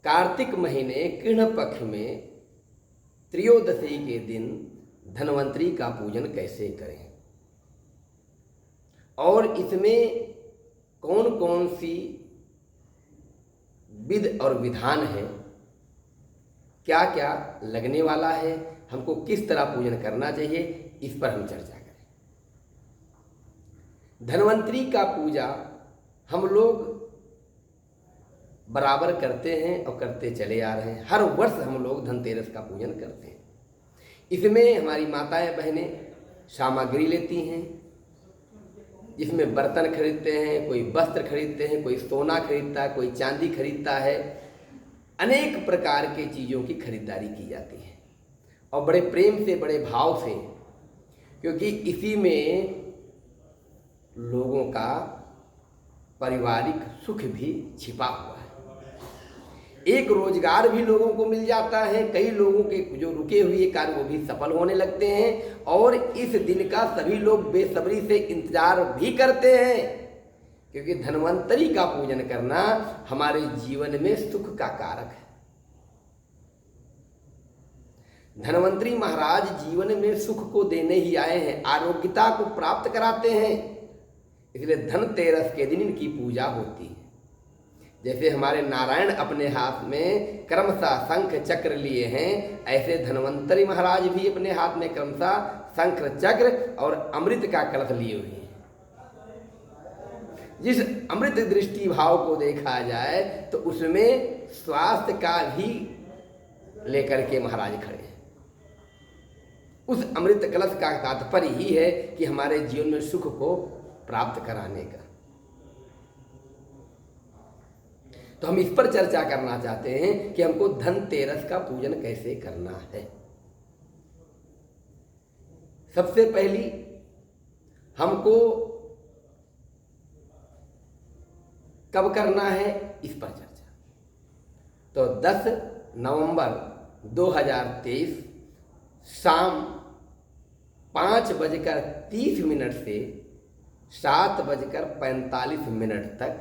कार्तिक महीने कृष्ण पक्ष में त्रयोदशी के दिन धन्वंतरी का पूजन कैसे करें और इसमें कौन कौन सी विधि और विधान है, क्या क्या लगने वाला है, हमको किस तरह पूजन करना चाहिए, इस पर हम चर्चा करें। धन्वंतरी का पूजा हम लोग बराबर करते हैं और करते चले आ रहे हैं। हर वर्ष हम लोग धनतेरस का पूजन करते हैं। इसमें हमारी माताएं बहनें सामग्री लेती हैं, जिसमें बर्तन खरीदते हैं, कोई वस्त्र खरीदते हैं, कोई सोना खरीदता है, कोई चांदी खरीदता है। अनेक प्रकार के चीज़ों की खरीदारी की जाती है और बड़े प्रेम से, बड़े भाव से, क्योंकि इसी में लोगों का पारिवारिक सुख भी छिपा हुआ है। एक रोजगार भी लोगों को मिल जाता है, कई लोगों के जो रुके हुए कार्य वो भी सफल होने लगते हैं और इस दिन का सभी लोग बेसब्री से इंतजार भी करते हैं, क्योंकि धन्वंतरी का पूजन करना हमारे जीवन में सुख का कारक है। धन्वंतरी महाराज जीवन में सुख को देने ही आए हैं, आरोग्यता को प्राप्त कराते हैं, इसलिए धनतेरस के दिन इनकी पूजा होती है। जैसे हमारे नारायण अपने हाथ में क्रमशः शंख चक्र लिए हैं, ऐसे धन्वंतरी महाराज भी अपने हाथ में क्रमशः शंख चक्र और अमृत का कलश लिए हुए हैं। जिस अमृत दृष्टि भाव को देखा जाए तो उसमें स्वास्थ्य का भी लेकर के महाराज खड़े हैं। उस अमृत कलश का तात्पर्य ही है कि हमारे जीवन में सुख को प्राप्त कराने का। तो हम इस पर चर्चा करना चाहते हैं कि हमको धनतेरस का पूजन कैसे करना है। सबसे पहली हमको कब करना है, इस पर चर्चा। तो 10 नवंबर 2023 शाम 5:30 से 7:45 तक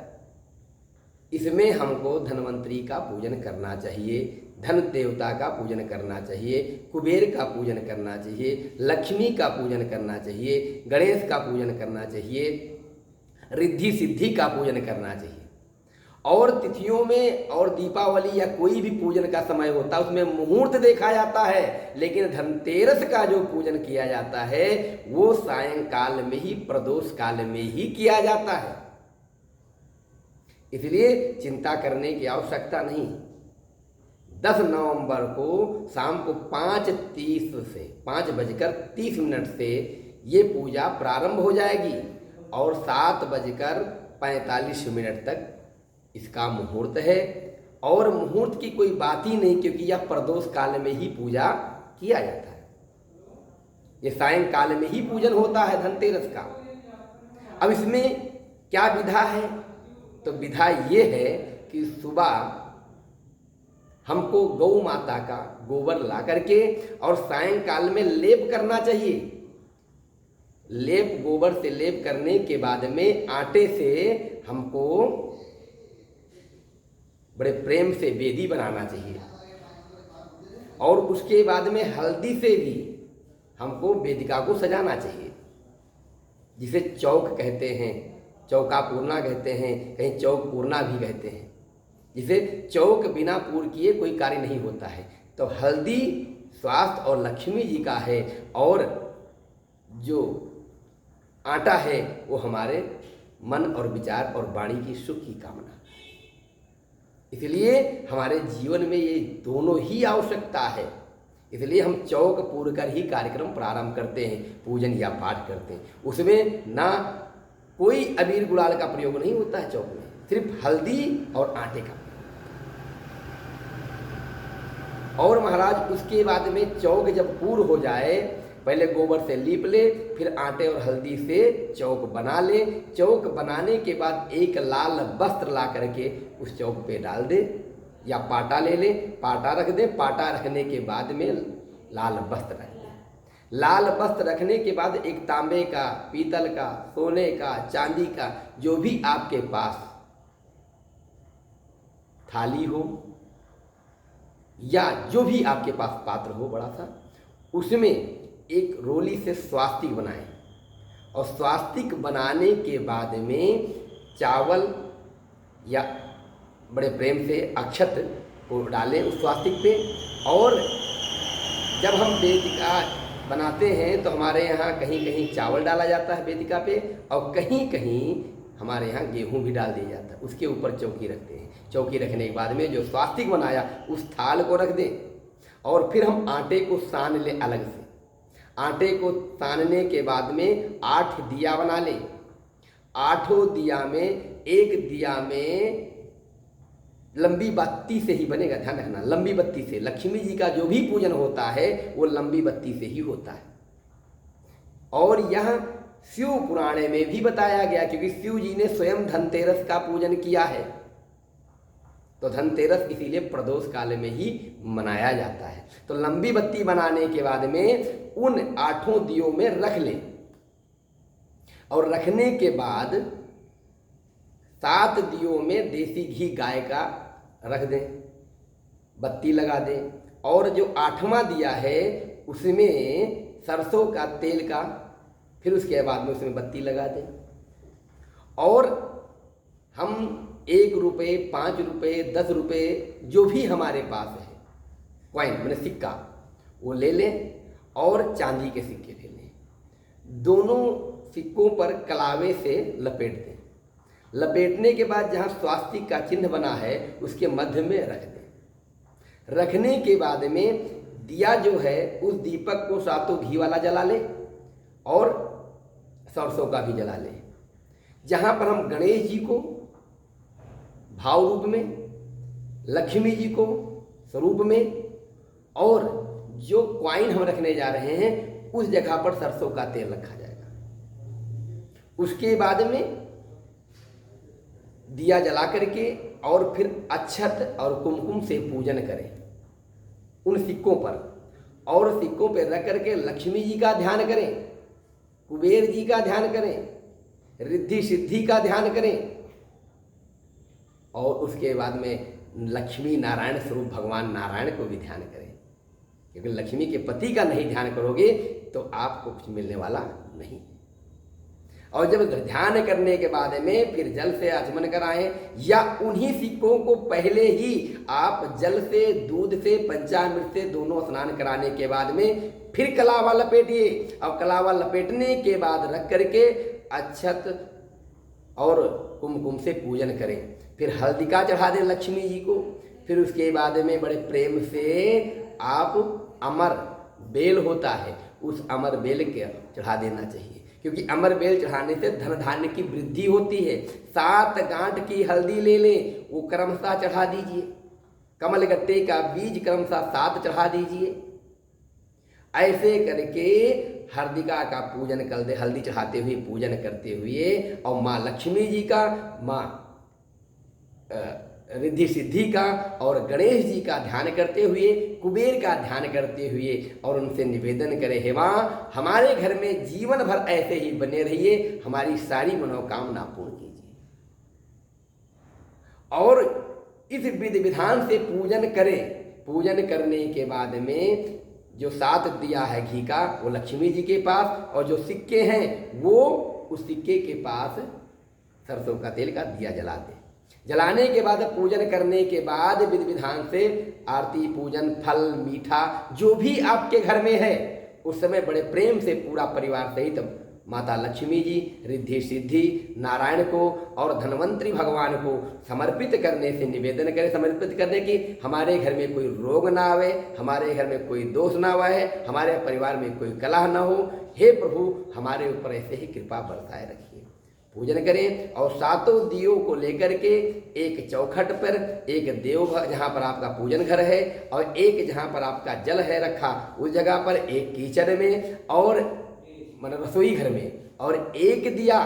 इसमें हमको धन्वंतरी का पूजन करना चाहिए, धन देवता का पूजन करना चाहिए, कुबेर का पूजन करना चाहिए, लक्ष्मी का पूजन करना चाहिए, गणेश का पूजन करना चाहिए, रिद्धि सिद्धि का पूजन करना चाहिए। और तिथियों में और दीपावली या कोई भी पूजन का समय होता है उसमें मुहूर्त देखा जाता है, लेकिन धनतेरस का जो पूजन किया जाता है वो सायंकाल में ही, प्रदोष काल में ही किया जाता है। इसलिए चिंता करने की आवश्यकता नहीं। 10 नवंबर को शाम को 5:30 से ये पूजा प्रारंभ हो जाएगी और 7:45 तक इसका मुहूर्त है। और मुहूर्त की कोई बात ही नहीं, क्योंकि यह प्रदोष काल में ही पूजा किया जाता है। ये सायंकाल में ही पूजन होता है धनतेरस का। अब इसमें क्या विधा है, तो विधा ये है कि सुबह हमको गौ माता का गोबर ला करके और सायंकाल में लेप करना चाहिए। लेप, गोबर से लेप करने के बाद में आटे से हमको बड़े प्रेम से वेदी बनाना चाहिए और उसके बाद में हल्दी से भी हमको वेदिका को सजाना चाहिए, जिसे चौक कहते हैं, चौका पूर्णा कहते हैं, कहीं चौक पूर्णा भी कहते हैं, जिसे चौक बिना पूर किए कोई कार्य नहीं होता है। तो हल्दी स्वास्थ्य और लक्ष्मी जी का है और जो आटा है वो हमारे मन और विचार और वाणी की सुख की कामना। इसलिए हमारे जीवन में ये दोनों ही आवश्यकता है। इसलिए हम चौक पूर कर ही कार्यक्रम प्रारंभ करते हैं, पूजन या पाठ करते हैं। उसमें ना कोई अबीर गुलाल का प्रयोग नहीं होता है चौक में, सिर्फ हल्दी और आटे का। और महाराज उसके बाद में चौक जब पूर हो जाए, पहले गोबर से लीप ले, फिर आटे और हल्दी से चौक बना ले। चौक बनाने के बाद एक लाल वस्त्र ला करके उस चौक पे डाल दे या पाटा ले ले, पाटा रख दे। पाटा रखने के बाद में लाल वस्त्र रख दे। लाल वस्त्र रखने के बाद एक तांबे का, पीतल का, सोने का, चांदी का, जो भी आपके पास थाली हो या जो भी आपके पास पात्र हो बड़ा सा, उसमें एक रोली से स्वास्तिक बनाएं और स्वास्तिक बनाने के बाद में चावल या बड़े प्रेम से अक्षत को डालें उस स्वास्तिक पे। और जब हम वेदिका बनाते हैं तो हमारे यहाँ कहीं कहीं चावल डाला जाता है वेदिका पे, और कहीं कहीं हमारे यहाँ गेहूं भी डाल दिया जाता है। उसके ऊपर चौकी रखते हैं। चौकी रखने के बाद में जो स्वास्तिक बनाया उस थाल को रख दें, और फिर हम आटे को सान लें अलग से। आटे को सानने के बाद में 8 दिया बना लें। 8 दिया में एक दिया में लंबी बत्ती से ही बनेगा, ध्यान रखना, लंबी बत्ती से। लक्ष्मी जी का जो भी पूजन होता है वो लंबी बत्ती से ही होता है। और यह शिव पुराण में भी बताया गया, क्योंकि शिव जी ने स्वयं धनतेरस का पूजन किया है, तो धनतेरस इसीलिए प्रदोष काल में ही मनाया जाता है। तो लंबी बत्ती बनाने के बाद में उन 8 दियों में रख लें, और रखने के बाद 7 दियों में देसी घी गाय का रख दें, बत्ती लगा दें। और जो 8वां दिया है उसमें सरसों का तेल का, फिर उसके बाद में उसमें बत्ती लगा दें। और हम 1 रुपये, 5 रुपये, 10 रुपये जो भी हमारे पास है कॉइन मैंने सिक्का, वो ले लें, और चांदी के सिक्के ले लें। दोनों सिक्कों पर कलावे से लपेट दें। लपेटने के बाद जहाँ स्वास्तिक का चिन्ह बना है उसके मध्य में रख दें। रखने के बाद में दिया जो है उस दीपक को सातों घी वाला जला ले और सरसों का भी जला ले। जहाँ पर हम गणेश जी को भाव रूप में, लक्ष्मी जी को स्वरूप में, और जो क्वाइन हम रखने जा रहे हैं उस जगह पर सरसों का तेल रखा जाएगा। उसके बाद में दिया जला करके और फिर अक्षत और कुमकुम से पूजन करें उन सिक्कों पर, और सिक्कों पर रख करके लक्ष्मी जी का ध्यान करें, कुबेर जी का ध्यान करें, रिद्धि सिद्धि का ध्यान करें, और उसके बाद में लक्ष्मी नारायण स्वरूप भगवान नारायण को भी ध्यान करें। क्योंकि लक्ष्मी के पति का नहीं ध्यान करोगे तो आपको कुछ मिलने वाला नहीं। और जब ध्यान करने के बाद में फिर जल से आचमन कराएं, या उन्हीं सिक्कों को पहले ही आप जल से, दूध से, पंचामृत से दोनों स्नान कराने के बाद में फिर कलावा लपेटिए। और कलावा लपेटने के बाद रख करके अक्षत और कुमकुम से पूजन करें। फिर हल्दी का चढ़ा दें लक्ष्मी जी को। फिर उसके बाद में बड़े प्रेम से आप अमर बेल होता है, उस अमर बेल के चढ़ा देना चाहिए, क्योंकि अमर बेल चढ़ाने से धन धान्य की वृद्धि होती है। 7 गांठ की हल्दी ले लें, वो क्रमशः चढ़ा दीजिए। कमल गट्टे का बीज क्रमशः 7 चढ़ा दीजिए। ऐसे करके हरदिका का पूजन कर दे, हल्दी चढ़ाते हुए पूजन करते हुए, और माँ लक्ष्मी जी का, माँ रिद्धि सिद्धि का और गणेश जी का ध्यान करते हुए, कुबेर का ध्यान करते हुए, और उनसे निवेदन करें, हे माँ हमारे घर में जीवन भर ऐसे ही बने रहिए, हमारी सारी मनोकामना पूर्ण कीजिए। और इस विधि विधान से पूजन करें। पूजन करने के बाद में जो 7 दिया है घी का वो लक्ष्मी जी के पास, और जो सिक्के हैं वो उस सिक्के के पास सरसों का तेल का दिया जला दें। जलाने के बाद पूजन करने के बाद विधि विधान से आरती, पूजन, फल, मीठा जो भी आपके घर में है उस समय बड़े प्रेम से पूरा परिवार सहित माता लक्ष्मी जी, रिद्धि सिद्धि, नारायण को और धन्वंतरी भगवान को समर्पित करने से निवेदन करें, समर्पित करने की हमारे घर में कोई रोग ना आवे, हमारे घर में कोई दोष ना आवे, हमारे परिवार में कोई कलह ना हो। हे प्रभु हमारे ऊपर ऐसे ही कृपा बरसाए रखिए। पूजन करें और 7 दियों को लेकर के एक चौखट पर, एक देव जहाँ पर आपका पूजन घर है और एक जहाँ पर आपका जल है रखा उस जगह पर, एक कीचड़ में और मतलब रसोई घर में, और एक दिया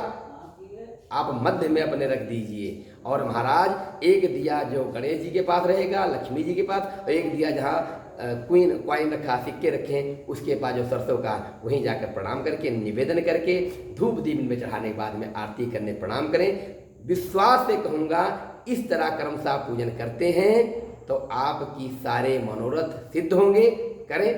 आप मध्य में अपने रख दीजिए। और महाराज एक दिया जो गणेश जी के पास रहेगा, लक्ष्मी जी के पास, और एक दिया जहाँ क्वाइन रखा, सिक्के रखें, उसके पास जो सरसों का, वहीं जाकर प्रणाम करके निवेदन करके धूप दीप में चढ़ाने के बाद में आरती करने प्रणाम करें। विश्वास से कहूँगा इस तरह क्रमशः पूजन करते हैं तो आपकी सारे मनोरथ सिद्ध होंगे। करें